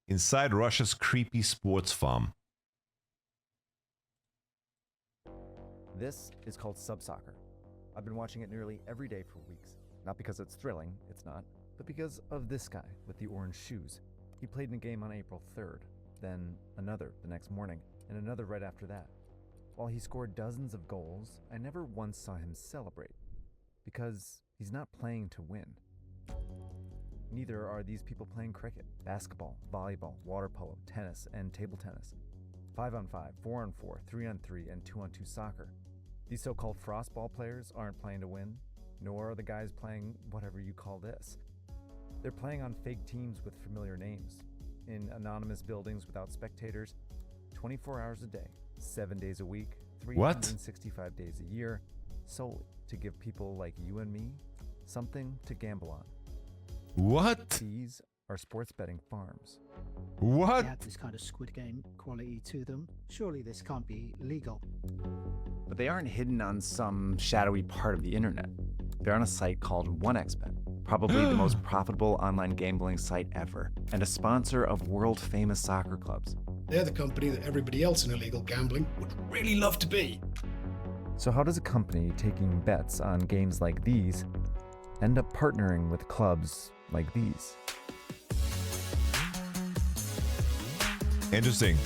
inside Russia's creepy sports farm. This is called sub-soccer. I've been watching it nearly every day for weeks. Not because it's thrilling, it's not, but because of this guy with the orange shoes. He played in a game on April 3rd, then another the next morning, and another right after that. While he scored dozens of goals, I never once saw him celebrate, because he's not playing to win. Neither are these people playing cricket, basketball, volleyball, water polo, tennis, and table tennis. 5-on-5, 4-on-4, 3-on-3, and 2-on-2 soccer. These so-called frostball players aren't playing to win, nor are the guys playing whatever you call this. They're playing on fake teams with familiar names, in anonymous buildings without spectators, 24 hours a day, 7 days a week, 365 days a year, solely to give people like you and me something to gamble on. What? These are sports betting farms. What? They have this kind of Squid Game quality to them. Surely this can't be legal. But they aren't hidden on some shadowy part of the internet. They're on a site called 1xBet, probably the most profitable online gambling site ever, and a sponsor of world-famous soccer clubs. They're the company that everybody else in illegal gambling would really love to be. So how does a company taking bets on games like these end up partnering with clubs like these? Interesting.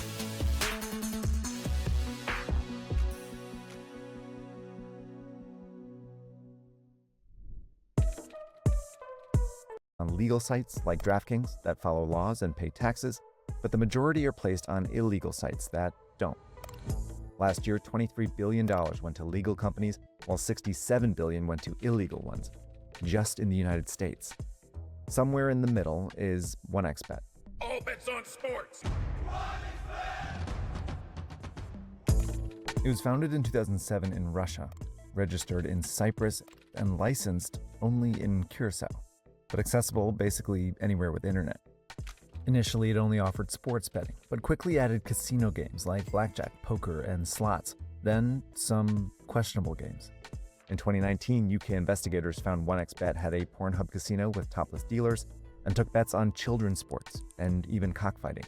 On legal sites like DraftKings that follow laws and pay taxes, but the majority are placed on illegal sites that don't. Last year, $23 billion went to legal companies, while $67 billion went to illegal ones, just in the United States. Somewhere in the middle is 1xBet. All bets on sports. It was founded in 2007 in Russia, registered in Cyprus, and licensed only in Curacao, but accessible basically anywhere with internet. Initially, it only offered sports betting, but quickly added casino games like blackjack, poker, and slots, then some questionable games. In 2019, UK investigators found 1xBet had a Pornhub casino with topless dealers and took bets on children's sports and even cockfighting.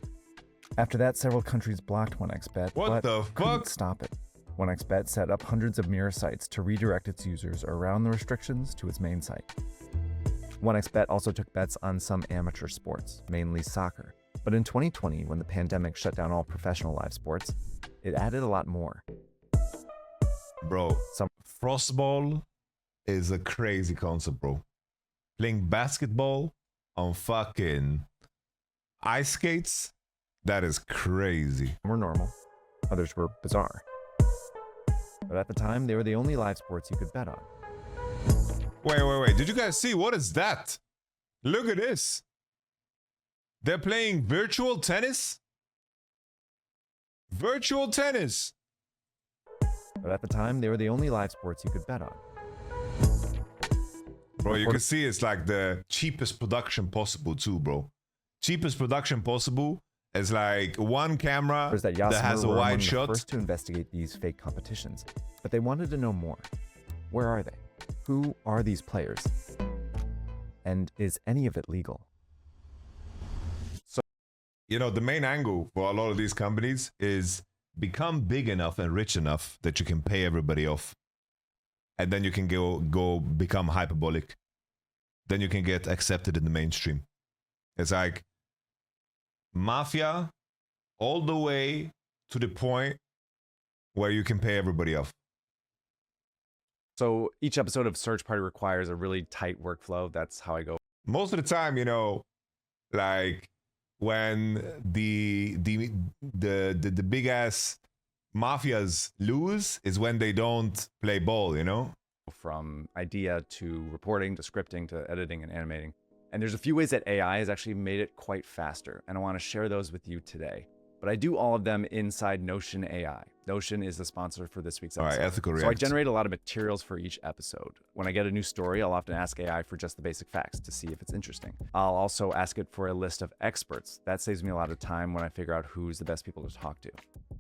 After that, several countries blocked 1xBet, but couldn't stop it. 1xBet set up hundreds of mirror sites to redirect its users around the restrictions to its main site. 1xBet also took bets on some amateur sports, mainly soccer. But in 2020, when the pandemic shut down all professional live sports, it added a lot more. Bro, frostball is a crazy concept, bro. Playing basketball on fucking ice skates, that is crazy. Some were normal, others were bizarre. But at the time, they were the only live sports you could bet on. Wait. Did you guys see? What is that? Look at this. They're playing virtual tennis? Virtual tennis. But at the time, they were the only live sports you could bet on. Bro, you can see it's like the cheapest production possible too, bro. Cheapest production possible is like one camera that has a wide shot. First to investigate these fake competitions, but they wanted to know more. Where are they? Who are these players? And is any of it legal? So, you know, the main angle for a lot of these companies is become big enough and rich enough that you can pay everybody off. And then you can go become hyperbolic. Then you can get accepted in the mainstream. It's like mafia all the way to the point where you can pay everybody off. So each episode of Search Party requires a really tight workflow. That's how I go. Most of the time, you know, like when the big ass mafias lose is when they don't play ball, you know? From idea to reporting to scripting to editing and animating. And there's a few ways that AI has actually made it quite faster, and I want to share those with you today. But I do all of them inside Notion AI. Notion is the sponsor for this week's episode. All right, ethical So I generate a lot of materials for each episode. When I get a new story, I'll often ask AI for just the basic facts to see if it's interesting. I'll also ask it for a list of experts. That saves me a lot of time when I figure out who's the best people to talk to.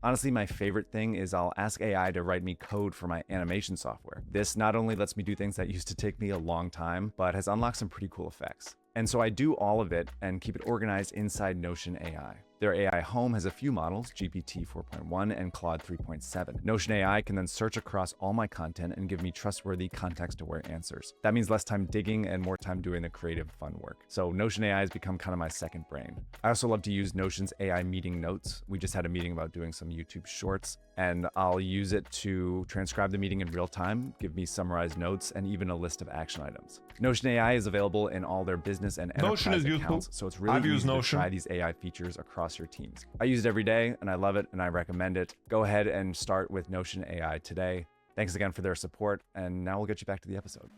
Honestly, my favorite thing is I'll ask AI to write me code for my animation software. This not only lets me do things that used to take me a long time, but has unlocked some pretty cool effects. And so I do all of it and keep it organized inside Notion AI. Their AI home has a few models, GPT 4.1 and Claude 3.7. Notion AI can then search across all my content and give me trustworthy, context-aware answers. That means less time digging and more time doing the creative, fun work. So Notion AI has become kind of my second brain. I also love to use Notion's AI meeting notes. We just had a meeting about doing some YouTube shorts, and I'll use it to transcribe the meeting in real time, give me summarized notes, and even a list of action items. Notion AI is available in all their business and Notion enterprise is accounts, useful. so it's really I've used easy to Notion. try these AI features across your teams. I use it every day, and I love it, and I recommend it. Go ahead and start with Notion AI today. Thanks again for their support, and now we'll get you back to the episode.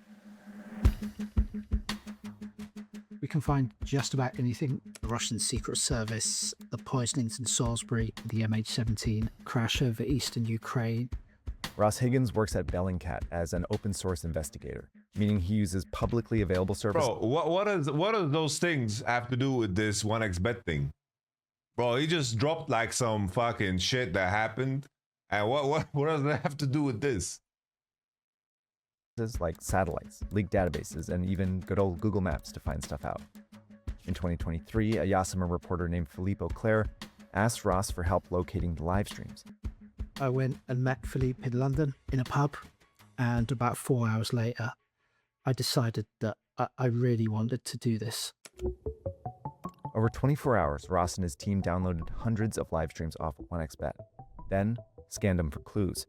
We can find just about anything. The Russian Secret Service, the poisonings in Salisbury, the MH17 crash over eastern Ukraine. Ross Higgins works at Bellingcat as an open source investigator, meaning he uses publicly available services. Bro, what does those things have to do with this 1xBet thing? Bro, he just dropped like some fucking shit that happened. And what does that have to do with this? Like satellites, leaked databases, and even good old Google Maps to find stuff out. In 2023, a Yasama reporter named Philippe Auclair asked Ross for help locating the live streams. I went and met Philippe in London in a pub, and about 4 hours later, I decided that I really wanted to do this. Over 24 hours, Ross and his team downloaded hundreds of live streams off 1xBet, then scanned them for clues.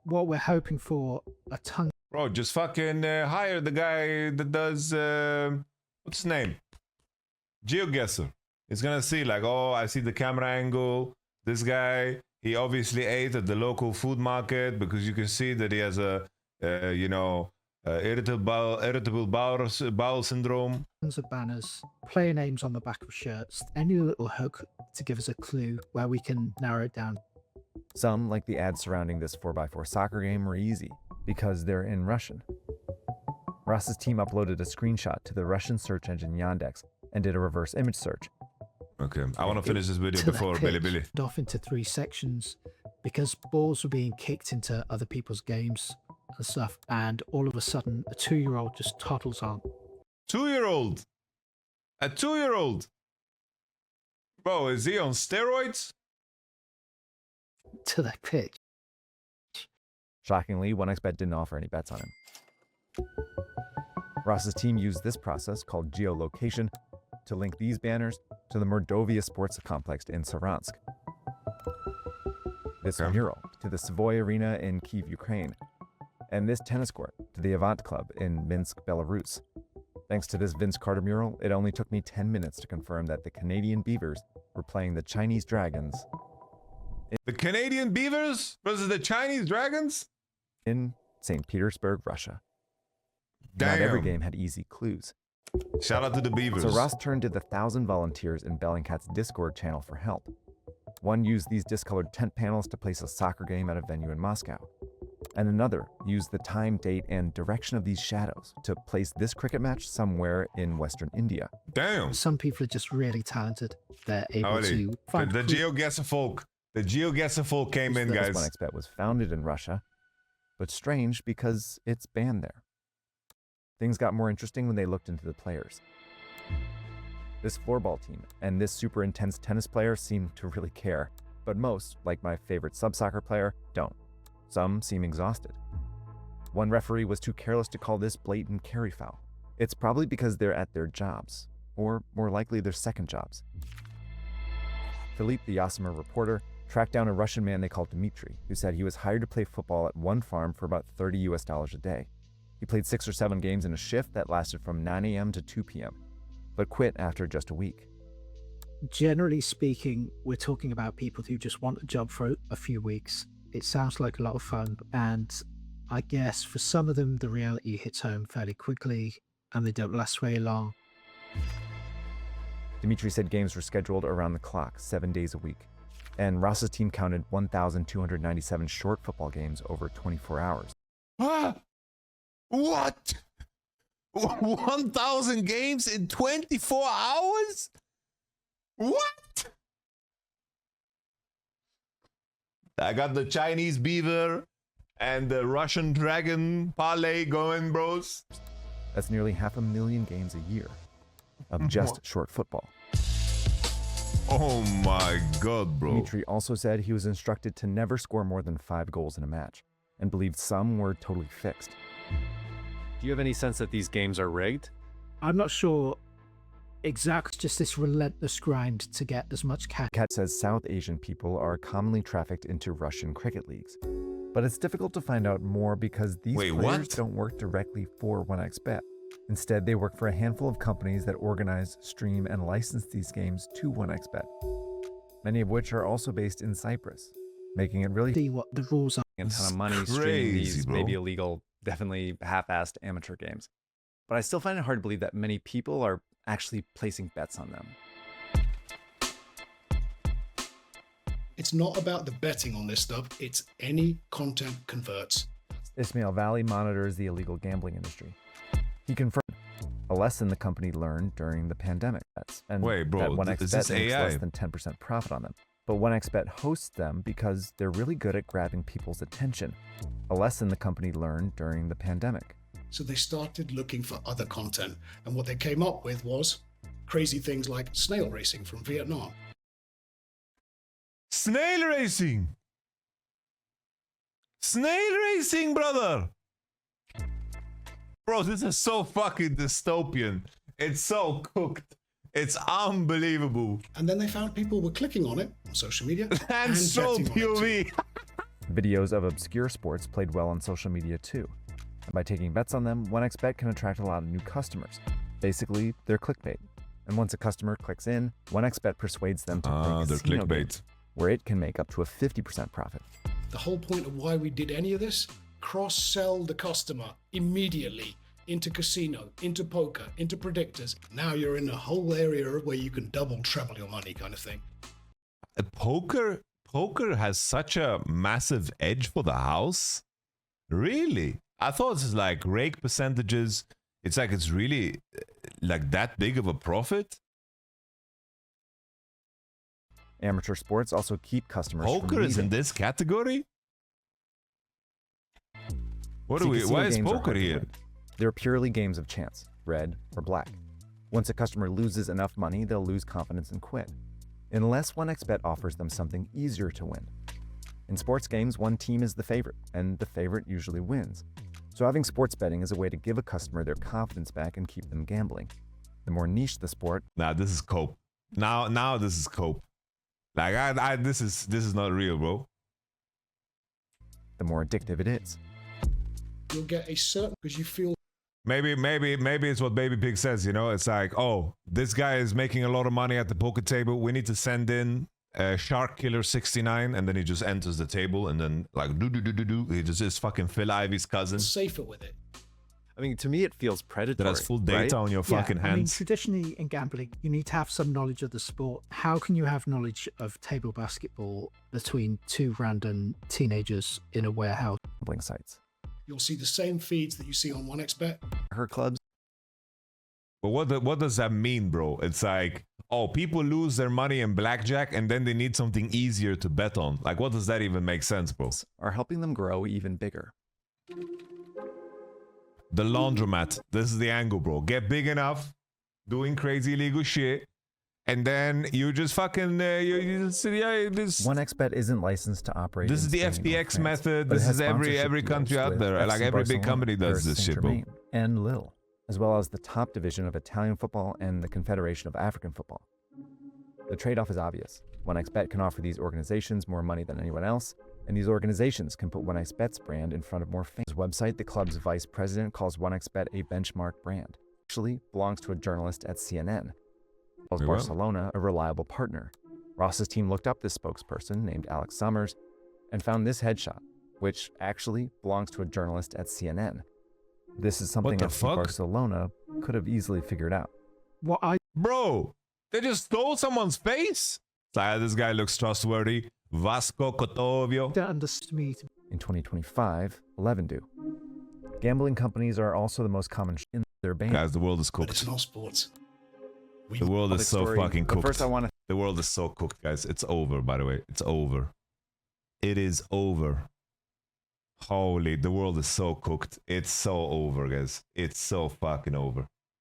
What we're hoping for, a ton. Bro, just fucking hire the guy that does, what's his name? GeoGuessr. He's gonna see like, oh, I see the camera angle. This guy, he obviously ate at the local food market because you can see that he has a, irritable bowel syndrome. Tons of banners, player names on the back of shirts, any little hook to give us a clue where we can narrow it down. Some, like the ads surrounding this 4x4 soccer game, were easy because they're in Russian. Ross's team uploaded a screenshot to the Russian search engine Yandex and did a reverse image search. Okay, I want to finish this video To before that Billy pitch, Billy. off into 3 sections because balls were being kicked into other people's games and stuff, and all of a sudden a 2-year-old just toddles on. 2-year-old. A 2-year-old. Bro, is he on steroids? To that pitch. Shockingly, 1xBet didn't offer any bets on him. Ross's team used this process, called geolocation, to link these banners to the Mordovia Sports Complex in Saransk, this mural to the Savoy Arena in Kyiv, Ukraine, and this tennis court to the Avant Club in Minsk, Belarus. Thanks to this Vince Carter mural, it only took me 10 minutes to confirm that the Canadian Beavers were playing the Chinese Dragons. The Canadian Beavers versus the Chinese Dragons? In St. Petersburg, Russia. Damn. Not every game had easy clues. Shout out to the Beavers. So Ross turned to the 1,000 volunteers in Bellingcat's Discord channel for help. One used these discolored tent panels to place a soccer game at a venue in Moscow. And another used the time, date, and direction of these shadows to place this cricket match somewhere in Western India. Damn. Some people are just really talented. They're able Howdy. to find The clues. GeoGuessr folk. The GeoGuessr folk came in, This guys. 1xBet was founded in Russia, but strange because it's banned there. Things got more interesting when they looked into the players. This floorball team and this super intense tennis player seem to really care, but most, like my favorite sub-soccer player, don't. Some seem exhausted. One referee was too careless to call this blatant carry foul. It's probably because they're at their jobs, or more likely their second jobs. Philippe, the Yasama reporter, tracked down a Russian man they called Dmitry, who said he was hired to play football at one farm for about $30 a day. He played 6 or 7 games in a shift that lasted from 9 a.m. to 2 p.m., but quit after just a week. Generally speaking, we're talking about people who just want a job for a few weeks. It sounds like a lot of fun, and I guess for some of them, the reality hits home fairly quickly, and they don't last very long. Dmitry said games were scheduled around the clock, 7 days a week, and Ross's team counted 1,297 short football games over 24 hours. Ah! What? 1,000 games in 24 hours? What? I got the Chinese beaver and the Russian dragon parlay going, bros. That's nearly 500,000 games a year. of just short football. Oh my god, bro. Dmitry also said he was instructed to never score more than 5 goals in a match, and believed some were totally fixed. Do you have any sense that these games are rigged? I'm not sure exactly, just this relentless grind to get as much cash. Kat says South Asian people are commonly trafficked into Russian cricket leagues. But it's difficult to find out more because these Wait, players what? don't work directly for 1xBet. Instead, they work for a handful of companies that organize, stream, and license these games to 1xBet, many of which are also based in Cyprus, making it really See what the rules are. A ton of money It's streaming crazy, these bro. maybe illegal, definitely half-assed amateur games. But I still find it hard to believe that many people are actually placing bets on them. It's not about the betting on this stuff, it's any content converts. Ismail Valley monitors the illegal gambling industry. He confirmed a lesson the company learned during the pandemic bets, and Wait, bro, that is 1xBet this makes AI? less than 10% profit on them. But 1xBet hosts them because they're really good at grabbing people's attention, a lesson the company learned during the pandemic. So they started looking for other content, and what they came up with was crazy things like snail racing from Vietnam. Snail racing! Snail racing, brother! Bro, this is so fucking dystopian. It's so cooked. It's unbelievable. And then they found people were clicking on it on social media And so betting on it too. POV. Videos of obscure sports played well on social media too. And by taking bets on them, 1xBet can attract a lot of new customers. Basically, they're clickbait. And once a customer clicks in, 1xBet persuades them to play They're casino clickbait. games, where it can make up to a 50% profit. The whole point of why we did any of this, cross-sell the customer immediately into casino, into poker, into predictors. Now you're in a whole area where you can double, treble your money kind of thing. Poker has such a massive edge for the house. Really? I thought it's like rake percentages. It's like it's really like that big of a profit. Amateur sports also keep customers from Poker is in leaving. this category? What See, do we? casino Why is games are poker hard to here? win. They're purely games of chance, red or black. Once a customer loses enough money, they'll lose confidence and quit, unless 1xBet offers them something easier to win. In sports games, one team is the favorite, and the favorite usually wins. So having sports betting is a way to give a customer their confidence back and keep them gambling. The more niche the sport, Nah, this is cope. Now this is cope. Like this is not real, bro. the more addictive it is. You'll get a certain, because you feel Maybe it's what Baby Pig says, you know? It's like, oh, this guy is making a lot of money at the poker table. We need to send in Shark Killer 69, and then he just enters the table, and then like do. He just is fucking Phil Ivy's cousin safer with it. I mean, to me, it feels predatory. that has full data right? on your fucking I mean, hands. traditionally in gambling, you need to have some knowledge of the sport. How can you have knowledge of table basketball between two random teenagers in a warehouse? Gambling sites. You'll see the same feeds that you see on 1xBet. Her clubs But what does that mean, bro? It's like, oh, people lose their money in blackjack, and then they need something easier to bet on. Like, what does that even make sense, bro? are helping them grow even bigger. The laundromat. This is the angle, bro. Get big enough, doing crazy illegal shit, and then you just fucking you just this. 1xBet isn't licensed to operate. This in is the Spain or FTX France, method. but it This has is every sponsorship country deals out with there. Like FC every big Barcelona, company does Paris this shit, bro. Saint-Germain, and Lille, as well as the top division of Italian football and the Confederation of African Football. The trade-off is obvious. 1xBet can offer these organizations more money than anyone else, and these organizations can put 1xBet's brand in front of more famous website. The club's vice president calls 1xBet a benchmark brand. Actually belongs to a journalist at CNN. Calls Very well. Barcelona a reliable partner. Ross's team looked up this spokesperson named Alex Summers and found this headshot, which actually belongs to a journalist at CNN. This is something the FC fuck? Barcelona could have easily figured out. What I Bro, they just stole someone's face. It's like, this guy looks trustworthy. Vasco Cotovio. don't understand In 2025, 11 do. Gambling companies are also the most common in their ban. Guys, the world is But it's cooked. not sports. We The world is so Story. fucking But cooked. first, I want to The world is so cooked, guys. It's over, by the way. It's over. It is over. Holy, the world is so cooked. It's so over, guys. It's so fucking over.